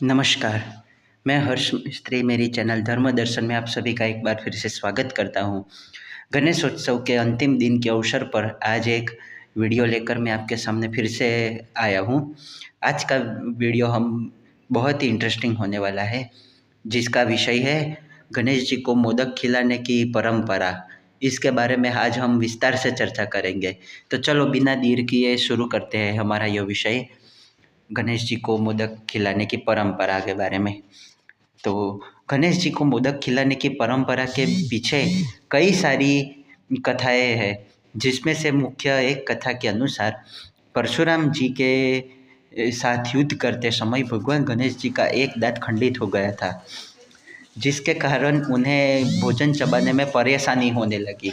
नमस्कार, मैं हर्ष मिस्त्री मेरी चैनल धर्म दर्शन में आप सभी का एक बार फिर से स्वागत करता हूँ। गणेशोत्सव के अंतिम दिन के अवसर पर आज एक वीडियो लेकर मैं आपके सामने फिर से आया हूँ। आज का वीडियो हम बहुत ही इंटरेस्टिंग होने वाला है, जिसका विषय है गणेश जी को मोदक खिलाने की परंपरा। इसके बारे में आज हम विस्तार से चर्चा करेंगे। तो चलो बिना देर किए शुरू करते हैं हमारा यह विषय, गणेश जी को मोदक खिलाने की परंपरा के बारे में। तो गणेश जी को मोदक खिलाने की परंपरा के पीछे कई सारी कथाएं हैं, जिसमें से मुख्य एक कथा के अनुसार परशुराम जी के साथ युद्ध करते समय भगवान गणेश जी का एक दांत खंडित हो गया था, जिसके कारण उन्हें भोजन चबाने में परेशानी होने लगी।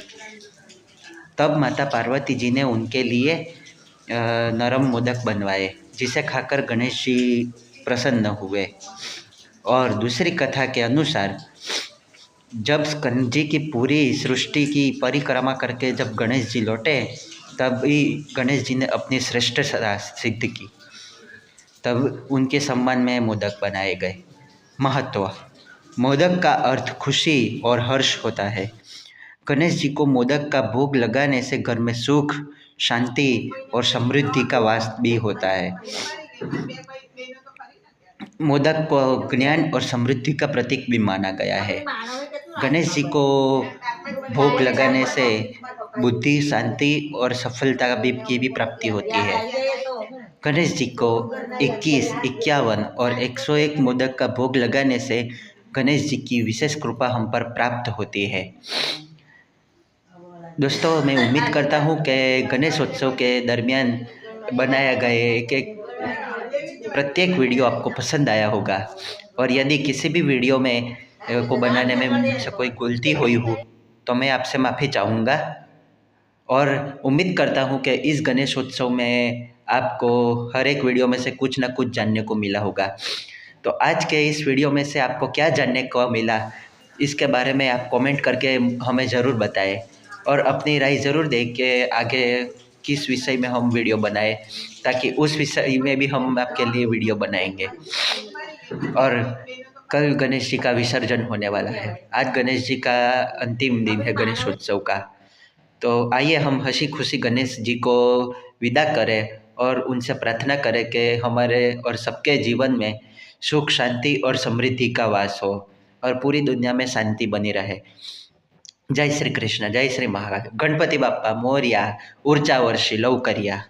तब माता पार्वती जी ने उनके लिए नरम मोदक बनवाए, जिसे खाकर गणेश जी प्रसन्न हुए। और दूसरी कथा के अनुसार जब गणेश जी की पूरी सृष्टि की परिक्रमा करके जब गणेश जी लौटे, तभी गणेश जी ने अपनी श्रेष्ठता सिद्ध की। तब उनके सम्मान में मोदक बनाए गए। महत्व: मोदक का अर्थ खुशी और हर्ष होता है। गणेश जी को मोदक का भोग लगाने से घर में सुख, शांति और समृद्धि का वास भी होता है। मोदक को ज्ञान और समृद्धि का प्रतीक भी माना गया है। गणेश जी को भोग लगाने से बुद्धि, शांति और सफलता की भी प्राप्ति होती है। गणेश जी को 21, 51 और 101 मोदक का भोग लगाने से गणेश जी की विशेष कृपा हम पर प्राप्त होती है। दोस्तों, मैं उम्मीद करता हूँ कि गणेशोत्सव के दरमियान बनाया गया एक प्रत्येक वीडियो आपको पसंद आया होगा। और यदि किसी भी वीडियो में को बनाने में मुझसे कोई गलती हुई हो तो मैं आपसे माफ़ी चाहूँगा। और उम्मीद करता हूँ कि इस गणेशोत्सव में आपको हर एक वीडियो में से कुछ ना कुछ जानने को मिला होगा। तो आज के इस वीडियो में से आपको क्या जानने को मिला, इसके बारे में आप कमेंट करके हमें ज़रूर बताएं, और अपनी राय ज़रूर दें कि आगे किस विषय में हम वीडियो बनाएं, ताकि उस विषय में भी हम आपके लिए वीडियो बनाएंगे। और कल गणेश जी का विसर्जन होने वाला है। आज गणेश जी का अंतिम दिन है गणेशोत्सव का। तो आइए हम हंसी खुशी गणेश जी को विदा करें और उनसे प्रार्थना करें कि हमारे और सबके जीवन में सुख, शांति और समृद्धि का वास हो और पूरी दुनिया में शांति बनी रहे। जय श्री कृष्ण, जय श्री महाकाल, गणपति बाप्पा मोरया, ऊर्जा वर्षी लवकरिया।